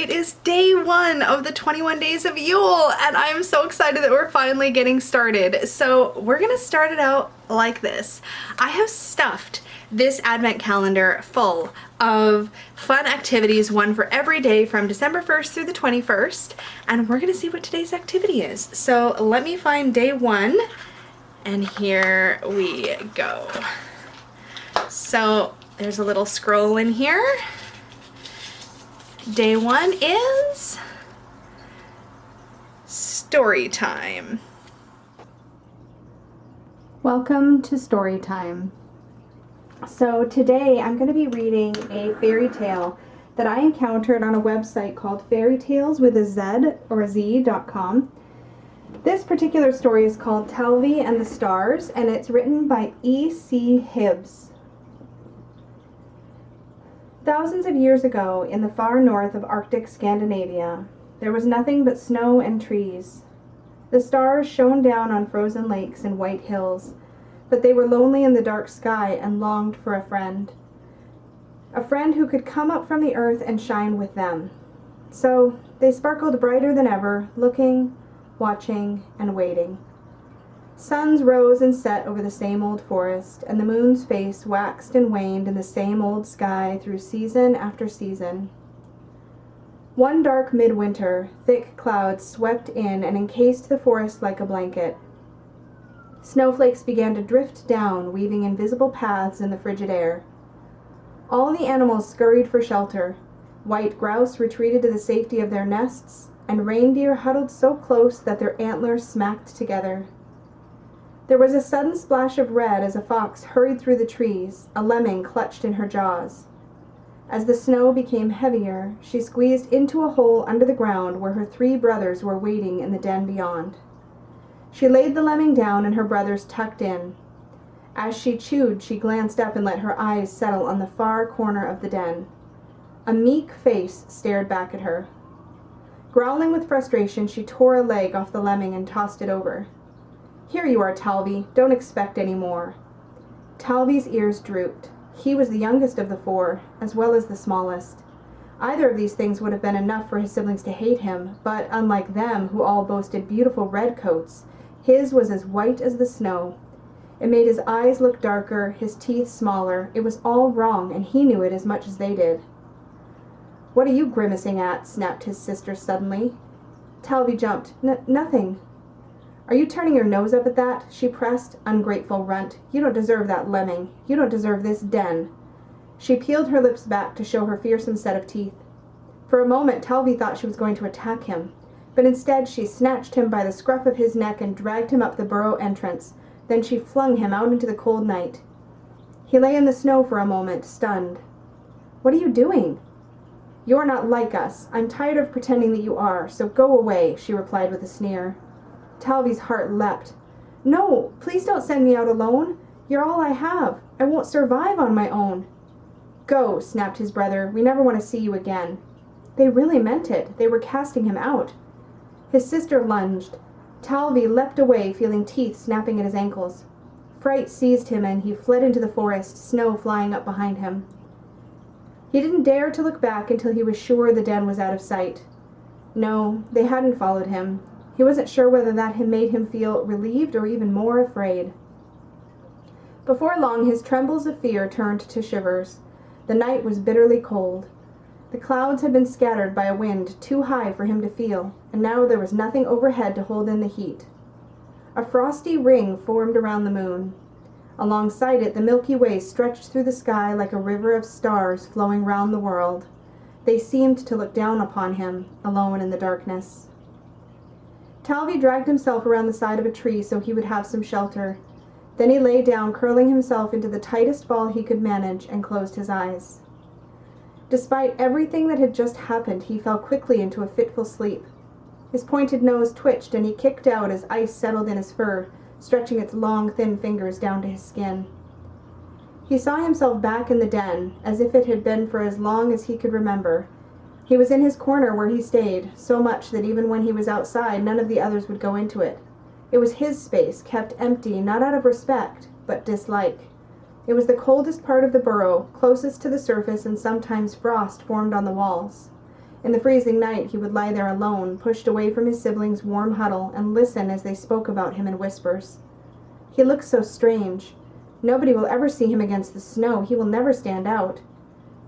it is day 1 of the 21 days of Yule, and I'm so excited that we're finally getting started. So we're gonna start it out like this. I have stuffed this advent calendar full of fun activities, one for every day from December 1st through the 21st, and we're gonna see what today's activity is. So let me find day 1, and here we go. So there's a little scroll in here. Day 1 is story time. Welcome to story time. So today I'm going to be reading a fairy tale that I encountered on a website called fairytaleswithaz.com. This particular story is called Talvi and the Stars, and it's written by E.C. Hibbs. Thousands of years ago, in the far north of Arctic Scandinavia, there was nothing but snow and trees. The stars shone down on frozen lakes and white hills, but they were lonely in the dark sky and longed for a friend who could come up from the earth and shine with them. So they sparkled brighter than ever, looking, watching, and waiting. Suns rose and set over the same old forest, and the moon's face waxed and waned in the same old sky through season after season. One dark midwinter, thick clouds swept in and encased the forest like a blanket. Snowflakes began to drift down, weaving invisible paths in the frigid air. All the animals scurried for shelter. White grouse retreated to the safety of their nests, and reindeer huddled so close that their antlers smacked together. There was a sudden splash of red as a fox hurried through the trees, a lemming clutched in her jaws. As the snow became heavier, she squeezed into a hole under the ground where her 3 brothers were waiting in the den beyond. She laid the lemming down and her brothers tucked in. As she chewed, she glanced up and let her eyes settle on the far corner of the den. A meek face stared back at her. Growling with frustration, she tore a leg off the lemming and tossed it over. "Here you are, Talvi. Don't expect any more." Talvi's ears drooped. He was the youngest of the 4, as well as the smallest. Either of these things would have been enough for his siblings to hate him, but unlike them, who all boasted beautiful red coats, his was as white as the snow. It made his eyes look darker, his teeth smaller. It was all wrong, and he knew it as much as they did. "What are you grimacing at?" snapped his sister suddenly. Talvi jumped. Nothing." "Are you turning your nose up at that?" she pressed. "Ungrateful runt. You don't deserve that lemming. You don't deserve this den." She peeled her lips back to show her fearsome set of teeth. For a moment, Talvi thought she was going to attack him, but instead she snatched him by the scruff of his neck and dragged him up the burrow entrance. Then she flung him out into the cold night. He lay in the snow for a moment, stunned. "What are you doing?" "You're not like us. I'm tired of pretending that you are, so go away," she replied with a sneer. Talvi's heart leapt. "No, please don't send me out alone. You're all I have. I won't survive on my own." "Go," snapped his brother. "We never want to see you again." They really meant it. They were casting him out. His sister lunged. Talvi leapt away, feeling teeth snapping at his ankles. Fright seized him, and he fled into the forest, snow flying up behind him. He didn't dare to look back until he was sure the den was out of sight. No, they hadn't followed him. He wasn't sure whether that had made him feel relieved or even more afraid. Before long, his trembles of fear turned to shivers. The night was bitterly cold. The clouds had been scattered by a wind too high for him to feel, and now there was nothing overhead to hold in the heat. A frosty ring formed around the moon. Alongside it, the Milky Way stretched through the sky like a river of stars flowing round the world. They seemed to look down upon him, alone in the darkness. Talvi dragged himself around the side of a tree so he would have some shelter. Then he lay down, curling himself into the tightest ball he could manage, and closed his eyes. Despite everything that had just happened, he fell quickly into a fitful sleep. His pointed nose twitched, and he kicked out as ice settled in his fur, stretching its long, thin fingers down to his skin. He saw himself back in the den, as if it had been for as long as he could remember. He was in his corner where he stayed, so much that even when he was outside, none of the others would go into it. It was his space, kept empty, not out of respect, but dislike. It was the coldest part of the burrow, closest to the surface, and sometimes frost formed on the walls. In the freezing night, he would lie there alone, pushed away from his siblings' warm huddle, and listen as they spoke about him in whispers. He looks so strange. Nobody will ever see him against the snow. He will never stand out.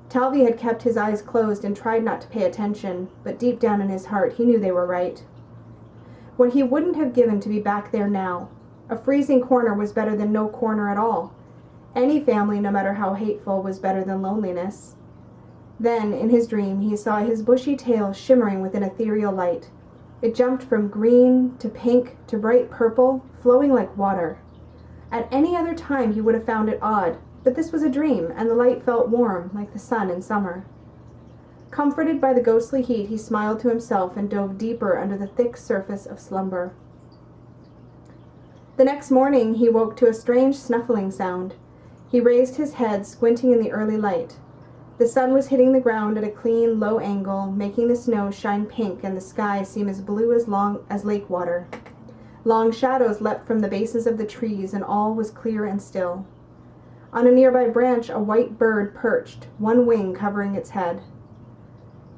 Talvi had kept his eyes closed and tried not to pay attention, but deep down in his heart he knew they were right. What he wouldn't have given to be back there now. A freezing corner was better than no corner at all. Any family, no matter how hateful, was better than loneliness. Then, in his dream, he saw his bushy tail shimmering with an ethereal light. It jumped from green to pink to bright purple, flowing like water. At any other time he would have found it odd, but this was a dream, and the light felt warm, like the sun in summer. Comforted by the ghostly heat, he smiled to himself and dove deeper under the thick surface of slumber. The next morning he woke to a strange snuffling sound. He raised his head, squinting in the early light. The sun was hitting the ground at a clean, low angle, making the snow shine pink and the sky seem as blue as lake water. Long shadows leapt from the bases of the trees, and all was clear and still. On a nearby branch, a white bird perched, one wing covering its head.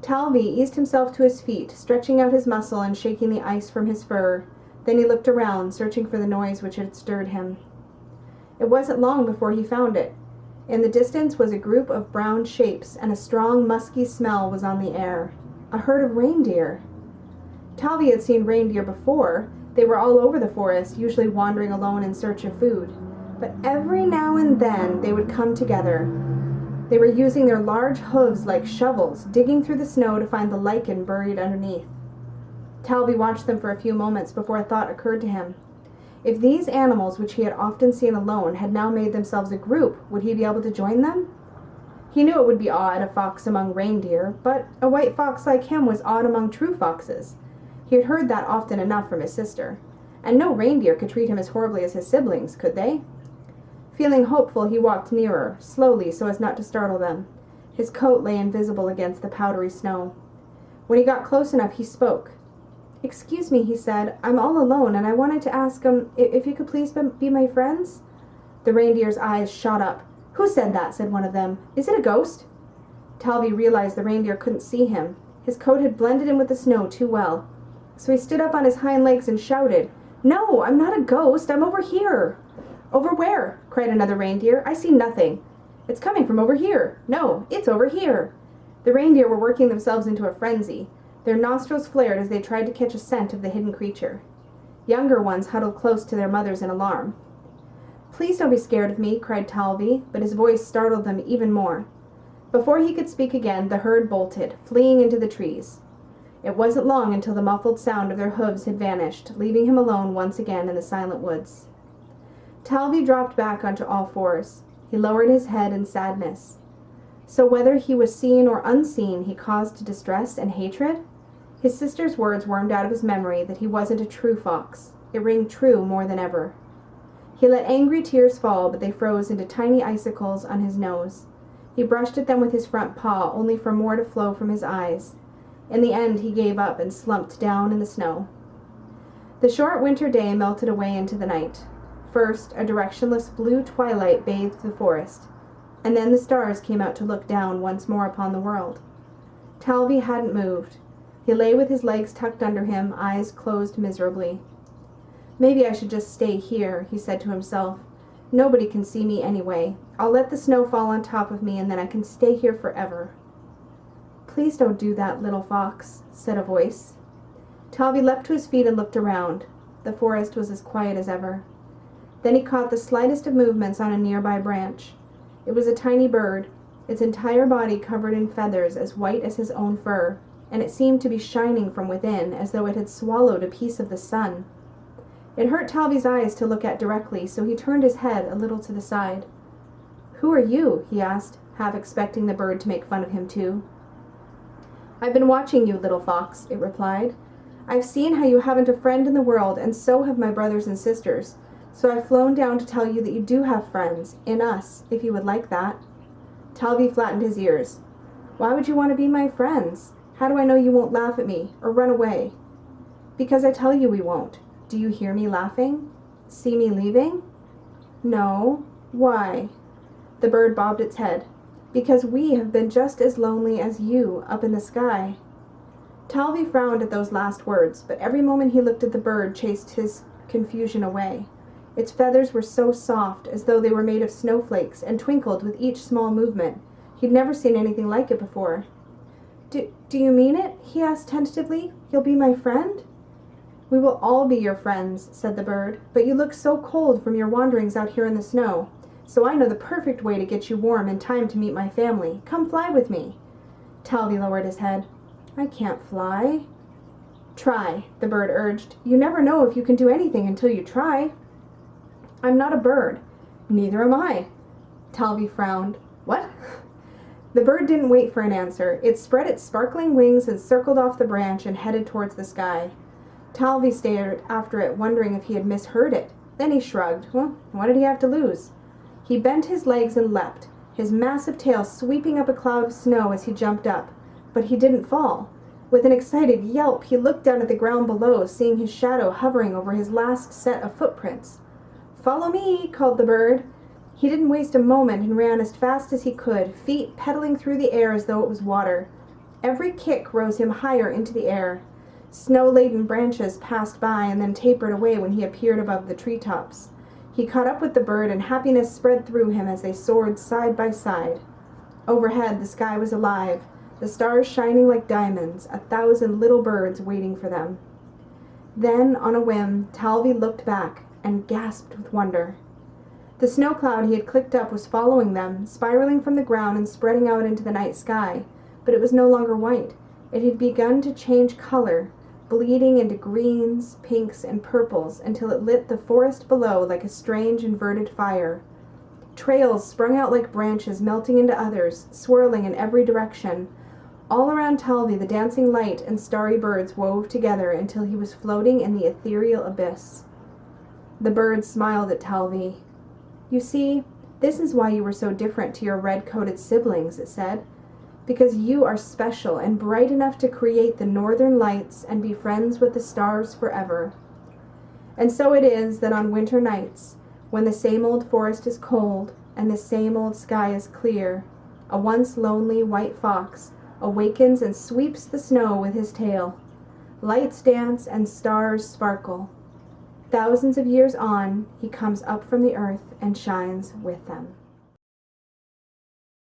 Talvi eased himself to his feet, stretching out his muscle and shaking the ice from his fur. Then he looked around, searching for the noise which had stirred him. It wasn't long before he found it. In the distance was a group of brown shapes, and a strong, musky smell was on the air. A herd of reindeer. Talvi had seen reindeer before. They were all over the forest, usually wandering alone in search of food. But every now and then they would come together. They were using their large hooves like shovels, digging through the snow to find the lichen buried underneath. Talvi watched them for a few moments before a thought occurred to him. If these animals, which he had often seen alone, had now made themselves a group, would he be able to join them? He knew it would be odd, a fox among reindeer, but a white fox like him was odd among true foxes. He had heard that often enough from his sister. And no reindeer could treat him as horribly as his siblings, could they? Feeling hopeful, he walked nearer, slowly so as not to startle them. His coat lay invisible against the powdery snow. When he got close enough, he spoke. "Excuse me," he said. "I'm all alone, and I wanted to ask if you could please be my friends?" The reindeer's eyes shot up. "Who said that?" said one of them. "Is it a ghost?" Talvi realized the reindeer couldn't see him. His coat had blended in with the snow too well. So he stood up on his hind legs and shouted, "No, I'm not a ghost. I'm over here." "Over where?" cried another reindeer. "I see nothing." "It's coming from over here." "No, it's over here." The reindeer were working themselves into a frenzy. Their nostrils flared as they tried to catch a scent of the hidden creature. Younger ones huddled close to their mothers in alarm. "Please don't be scared of me," cried Talvi, but his voice startled them even more. Before he could speak again, the herd bolted, fleeing into the trees. It wasn't long until the muffled sound of their hooves had vanished, leaving him alone once again in the silent woods. Talvi dropped back onto all fours. He lowered his head in sadness. So whether he was seen or unseen, he caused distress and hatred? His sister's words wormed out of his memory that he wasn't a true fox. It rang true more than ever. He let angry tears fall, but they froze into tiny icicles on his nose. He brushed at them with his front paw, only for more to flow from his eyes. In the end, he gave up and slumped down in the snow. The short winter day melted away into the night. First, a directionless blue twilight bathed the forest, and then the stars came out to look down once more upon the world. Talvi hadn't moved. He lay with his legs tucked under him, eyes closed miserably. "Maybe I should just stay here," he said to himself. "Nobody can see me anyway. I'll let the snow fall on top of me, and then I can stay here forever." "Please don't do that, little fox," said a voice. Talvi leapt to his feet and looked around. The forest was as quiet as ever. Then he caught the slightest of movements on a nearby branch. It was a tiny bird, its entire body covered in feathers as white as his own fur, and it seemed to be shining from within, as though it had swallowed a piece of the sun. It hurt Talvi's eyes to look at directly, so he turned his head a little to the side. "Who are you?" he asked, half expecting the bird to make fun of him too. "I've been watching you, little fox," it replied. "I've seen how you haven't a friend in the world, and so have my brothers and sisters. So I've flown down to tell you that you do have friends, in us, if you would like that." Talvi flattened his ears. "Why would you want to be my friends? How do I know you won't laugh at me, or run away?" "Because I tell you we won't. Do you hear me laughing? See me leaving?" "No. Why?" The bird bobbed its head. "Because we have been just as lonely as you up in the sky." Talvi frowned at those last words, but every moment he looked at the bird chased his confusion away. Its feathers were so soft, as though they were made of snowflakes, and twinkled with each small movement. He'd never seen anything like it before. Do you mean it?" he asked tentatively. "You'll be my friend?" "We will all be your friends," said the bird, "but you look so cold from your wanderings out here in the snow, so I know the perfect way to get you warm in time to meet my family. Come fly with me." Talvi lowered his head. "I can't fly." "Try," the bird urged. "You never know if you can do anything until you try." "I'm not a bird." "Neither am I." Talvi frowned. "What?" The bird didn't wait for an answer. It spread its sparkling wings and circled off the branch and headed towards the sky. Talvi stared after it, wondering if he had misheard it. Then he shrugged. Well, what did he have to lose? He bent his legs and leapt, his massive tail sweeping up a cloud of snow as he jumped up. But he didn't fall. With an excited yelp, he looked down at the ground below, seeing his shadow hovering over his last set of footprints. "Follow me," called the bird. He didn't waste a moment and ran as fast as he could, feet pedaling through the air as though it was water. Every kick rose him higher into the air. Snow-laden branches passed by and then tapered away when he appeared above the treetops. He caught up with the bird, and happiness spread through him as they soared side by side. Overhead, the sky was alive, the stars shining like diamonds, 1,000 little birds waiting for them. Then, on a whim, Talvi looked back and gasped with wonder. The snow cloud he had clicked up was following them, spiraling from the ground and spreading out into the night sky, but it was no longer white. It had begun to change color, bleeding into greens, pinks, and purples until it lit the forest below like a strange inverted fire. Trails sprung out like branches, melting into others, swirling in every direction. All around Talvi the dancing light and starry birds wove together until he was floating in the ethereal abyss. The bird smiled at Talvi. "You see, this is why you were so different to your red-coated siblings," it said. "Because you are special and bright enough to create the northern lights and be friends with the stars forever." And so it is that on winter nights, when the same old forest is cold and the same old sky is clear, a once lonely white fox awakens and sweeps the snow with his tail. Lights dance and stars sparkle. Thousands of years on, he comes up from the earth and shines with them.